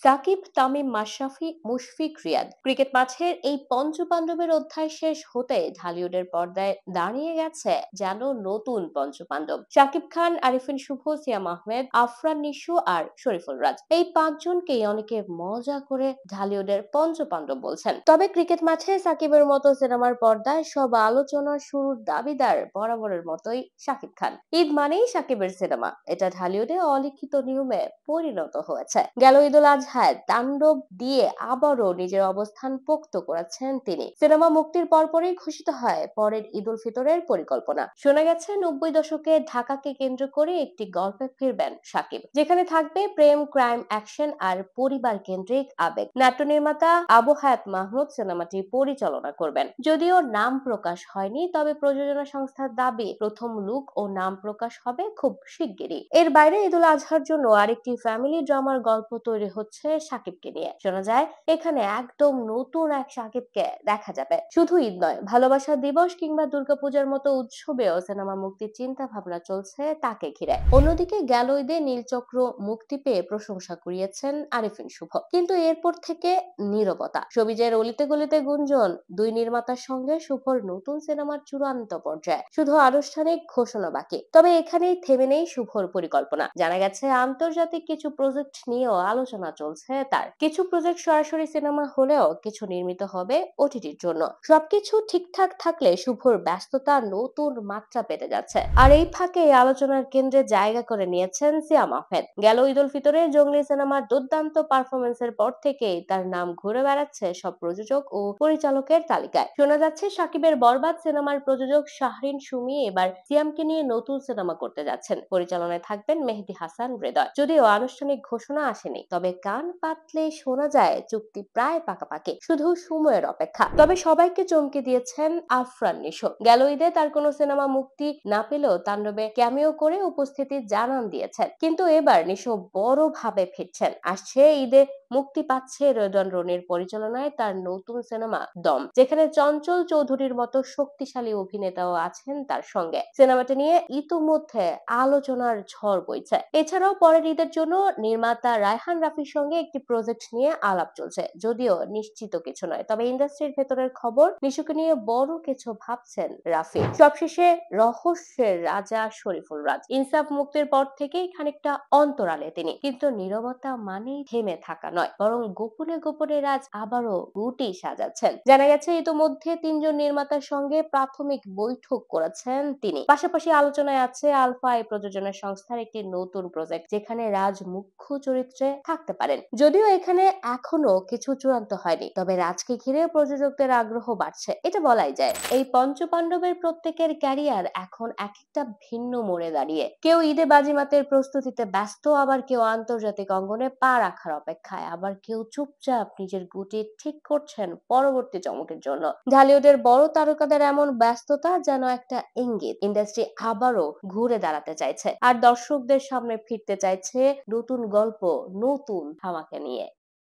Shakib, Tamim, Mashrafe, Mushfiq, Riyad cricket মাঠের এই পঞ্চপাণ্ডবের অধ্যায় শেষ হতে ঢালিউডের পর্দায় দাঁড়িয়ে গেছে যেন নতুন পঞ্চপাণ্ডব। শাকিব খান, আরিফিন শুভ, সিয়াম আহমেদ, আফরান নিশো আর শরীফুল রাজ, এই পাঁচজনকেই অনেকে মজা করে ঢালিউডের পঞ্চপাণ্ডব বলছেন। তবে ক্রিকেট মাঠে সাকিবের মতো সিনেমার পর্দায় সব আলোচনার শুরুর দাবিদার বরাবরের মতোই শাকিব খান। ঈদ মানেই সাকিবের সিনেমা, এটা ঢালিউডে অলিখিত নিয়মে পরিণত হয়েছে। গেল ঈদ উল আজহায় তাণ্ডব দিয়ে আবারও নিজের অবস্থান পোক্ত করেছেন তিনি। সিনেমা মুক্তির পরপরই ঘোষিত হয় পরের ঈদ উল ফিতরের পরিকল্পনা। শোনা গেছে 90 দশকে ঢাকাকে কেন্দ্র করে একটি গল্পে ফিরবেন সাকিব, যেখানে থাকবে প্রেম, ক্রাইম, অ্যাকশন আর পরিবার কেন্দ্রিক আবেগ। নাট্য নির্মাতা আবু হায়াত মাহমুদ সিনেমাটি পরিচালনা করবেন। যদিও নাম প্রকাশ হয়নি, তবে প্রযোজনা সংস্থার দাবি প্রথম লুক ও নাম প্রকাশ হবে খুব শিগগিরই। এর বাইরে ঈদ উল আজহার জন্য আরেকটি ফ্যামিলি ড্রামার গল্প তৈরি হচ্ছে সাকিবকে নিয়ে। শোনা যায় এখানে একদম নতুন এক সাকিবকে দেখা যাবে। শুধু ঈদ নয়, ভালোবাসা দিবস কিংবা দুর্গাপূজার মতো উৎসবেও সিনেমা মুক্তির চিন্তা ভাবনা চলছে তাকে ঘিরে। অন্যদিকে গেল ঈদে নীলচক্র মুক্তি পেয়ে প্রশংসা কুড়িয়েছেন আরিফিন শুভ, কিন্তু এরপর থেকে নীরবতা। সবিজের অলিতে গলিতে গুঞ্জন, দুই নির্মাতার সঙ্গে শুভর নতুন সিনেমার চূড়ান্ত পর্যায়ে, শুধু আনুষ্ঠানিক ঘোষণা বাকি। তবে এখানেই থেমে নেই শুভর পরিকল্পনা। জানা গেছে আন্তর্জাতিক কিছু প্রজেক্ট নিয়েও আলোচনা চলছে তার। কিছু প্রজেক্ট সরাসরি সিনেমা হলেও কিছু নির্মিত হবে ওটিটির জন্য। সবকিছু ঠিকঠাক থাকলে শুভর ব্যস্ততা নতুন মাত্রা পেতে যাচ্ছে। আর এই ফাঁকে এই আলোচনার কেন্দ্রে জায়গা করে নিয়েছেন সিয়াম আহমেদ। গেল ঈদ উল ফিতরে জঙ্গলি সিনেমার দুর্দান্ত পারফরমেন্সের পর থেকেই তার নাম ঘুরে বেড়াচ্ছে সব প্রযোজক ও পরিচালকের তালিকায়। শোনা যাচ্ছে সাকিবের বরবাদ সিনেমার প্রযোজক শাহরিন সুমি এবার সিয়ামকে নিয়ে নতুন সিনেমা করতে যাচ্ছেন। পরিচালনায় থাকবেন মেহেদী হাসান হৃদয়। যদিও আনুষ্ঠানিক ঘোষণা আসেনি, তবে কান পাতলে শোনা যায় চুক্তি প্রায় পাকাপাকি, শুধু সময়ের অপেক্ষা। তবে সবাইকে চমকে দিয়েছেন আফরান নিশো। গেল ঈদে তার কোনো সিনেমা মুক্তি না পেলেও তাণ্ডবে ক্যামিও করে উপস্থিতি জানান দিয়েছেন। কিন্তু এবার নিশো বড় ভাবে ফিরছেন। আসছে ঈদে মুক্তি পাচ্ছে রেদওয়ান রনির পরিচালনায় তার নতুন সিনেমা দম, যেখানে চঞ্চল চৌধুরীর মতো শক্তিশালী অভিনেতাও আছেন তার সঙ্গে। সিনেমাটি নিয়ে ইতোমধ্যে আলোচনার ঝড় বইছে। এছাড়াও পরের ঈদের জন্য নির্মাতা রায়হান রাফির সঙ্গে একটি প্রজেক্ট নিয়ে আলাপ চলছে, যদিও নিশ্চিত কিছু নয়। তবে ইন্ডাস্ট্রির ভেতরের খবর, নিশুকে নিয়ে বড় কিছু ভাবছেন রাফি। সবশেষে রহস্যের রাজা শরীফুল রাজ। ইনসাফ মুক্তির পর থেকেই খানিকটা অন্তরালে তিনি, কিন্তু নীরবতা মানেই থেমে থাকা নয়, বরং গোপনে গোপনে রাজ আবারও গুটি সাজাচ্ছেন। জানা গেছে ইতোমধ্যে 3 জন নির্মাতার সঙ্গে প্রাথমিক বৈঠক করেছেন তিনি। পাশাপাশি আলোচনায় আছে আলফা এই প্রযোজনা সংস্থার একটি নতুন প্রজেক্ট, যেখানে রাজ মুখ্য চরিত্রে থাকতে পারেন। যদিও এখানে এখনো কিছু চূড়ান্ত হয়নি, তবে রাজকে ঘিরে প্রযোজকদের আগ্রহ বাড়ছে, এটা বলাই যায়। এই পঞ্চপাণ্ডবের প্রত্যেকের ক্যারিয়ার এখন এক একটা ভিন্ন মোড়ে দাঁড়িয়ে। কেউ ঈদে বাজিমাতের প্রস্তুতিতে ব্যস্ত, আবার কেউ আন্তর্জাতিক অঙ্গনে পা রাখার অপেক্ষায়, আবার কেউ চুপচাপ নিজের গুটি ঠিক করছেন পরবর্তী চমকের জন্য। ঢালিউডের বড় তারকাদের এমন ব্যস্ততা যেন একটা ইঙ্গিত ইন্ডাস্ট্রি আবারও ঘুরে দাঁড়াতে চাইছে, আর দর্শকদের সামনে ফিরতে চাইছে নতুন গল্প, নতুন ধামাকা নিয়ে।